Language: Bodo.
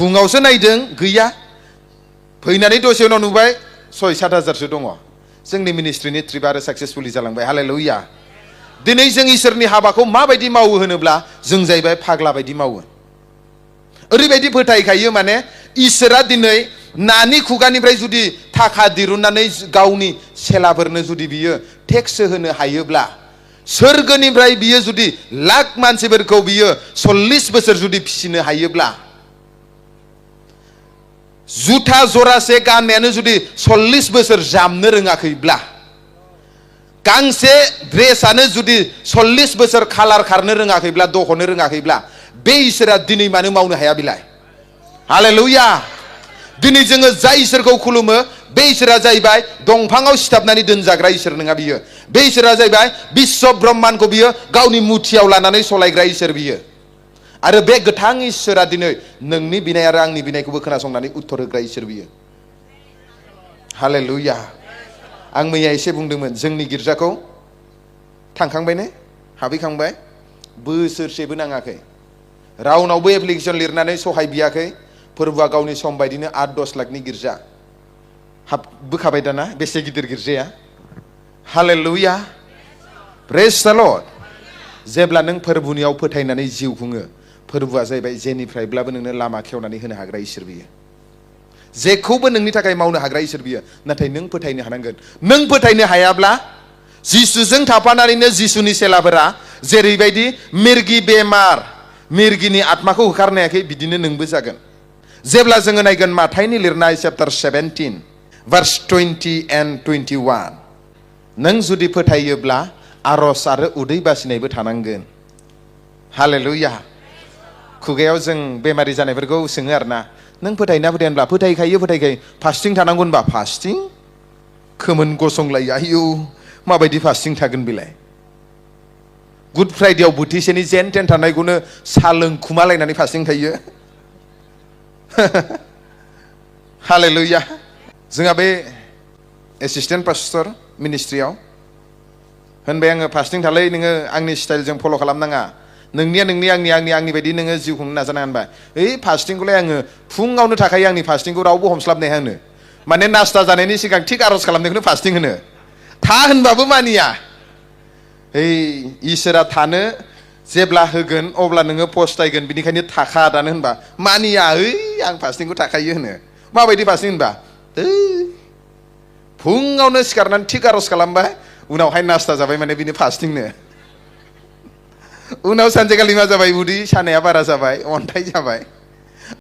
फुङावसो नायदों गैया फैनानै दसे उनाव नुबाय 6-7 हाजारसो दङ जोंनि मिनिस्ट्रिनि ट्रिप आरो साक्सेसफुली जालांबाय हालेलुया दिनै जों इसोरनि हाबाखौ माबायदि मावो होनोब्ला जों जाहैबाय फाग्ला बायदि मावो ओरैबायदि फोथायखायो माने इसोरा दिनै नानि खुगानिफ्राय जुदि थाखा दिरुननानै गावनि सेलाफोरनो जुदि बियो टेक्स होनो हायोब्ला सोरगोनिफ्राय बियो जुदि लाख मानसिफोरखौ बियो 40 बोसोर जुदि फिसिनो हायोब्ला जुथा जरासे गाननायानो जुदि 40 बोसोर जामनो रोङाखैब्ला गांसे ड्रेसानो जुदि 40 बोसोर कालार खारनो रोङाखैब्ला दहनो रोङाखैब्ला बे इसोरा दिनै मानो मावनो हाया बिलाय हालेलुया दिनै जोङो जाय इसोरखौ खुलुमो बे इसोरा जाहैबाय दंफाङाव सिथाबनानै दोनजाग्रा इसोर नङा बियो बे इसोरा जाहैबाय बिश्व ब्रह्माण्डखौ बियो गावनि मुथियाव लानानै सलायग्रा इसोर बियो आरो बे गोथां इसोरा दिनै नोंनि बिनाय आरो आंनि बिनायखौबो खोनासंनानै उत्तर होग्रा इसोर बियो हालेलुया आं मैया एसे बुंदोंमोन जोंनि गिर्जाखौ थांखांबाय ने हाबहैखांबाय बोसोरसेबो नाङाखै रावनावबो एप्लिकेसन लिरनानै सहाय बियाखै फोरबुआ गावनि सम बायदिनो 8-10 लाखनि गिर्जा हाबबोखाबाय दाना बेसे गिदिर गिर्जाया हालेलुया प्रेज द लर्ड जेब्ला नों फोरबुनियाव फोथायनानै जिउ खुङो फोरबुआ जाहैबाय जेनिफ्रायब्लाबो नोंनो लामा खेवनानै होनो हाग्रा इसोर बियो जेखौबो नोंनि थाखाय मावनो हाग्रा इसोर बियो नाथाय नों फोथायनो हानांगोन नों फोथायनो हायाब्ला जिसुजों थाफानानैनो जिसुनि सेलाफोरा जेरैबायदि मिर्गि बेमार मिर्गिनि आत्माखौ होखारनो हायाखै बिदिनो नोंबो जागोन जेब्ला जोङो नायगोन माथाइनि लिरनाय चैप्टार 17 verse 20 and 21 नों जुदि फोथायोब्ला आरज आरो उदै बासिनायबो थानांगोन हालेलुया खुगायाव जों बेमारि जानायफोरखौ सोङो आरोना नों फोथायना फोथायनब्ला फोथायखायो फास्टिं थानांगौ होनबा फास्टिं खोमोन गसंलायो आयौ माबायदि फास्टिं थागोन बेलाय गुड फ्राइडेआव बोथिसेनि जेन थेन थानायखौनो सा लोंखुमालायनानै फास्टिं थायो हालेलुया जोंहा बे एसिस्टेन्ट पास्टर मिनिस्ट्रियाव होनबाय आङो फास्टिं थालै नोङो आंनि स्टाइलजों फल' खालामनाङा नोंनिया नोंनि आंनि बायदि नोङो जिउ खुंनो नाजानाङा होनबा ओइ फास्टिंखौलाय आङो फुङावनो थाखायो आंनि फास्टिंखौ रावबो हमस्लाबनो हाया होनो माने नास्ता जानायनि सिगां थिग आरज खालामनायखौनो फास्टिं होनो था होनबाबो मानिया ओइ इसोरा थानो जेब्ला होगोन अब्ला नोङो पस्तायगोन बिनिखायनो थाखा दानो होनबा मानिया ओइ आं फास्टिंखौ थाखायो होनो माबायदि फास्टिं होनबा फुङावनो सिखारनानै थिग आरज खालामबाय उनावहाय नास्ता जाबाय माने बिनि फास्टिंनो उनाव सानसेखालि मा जाबाय उदै सानाया बारा जाबाय अन्थाइ जाबाय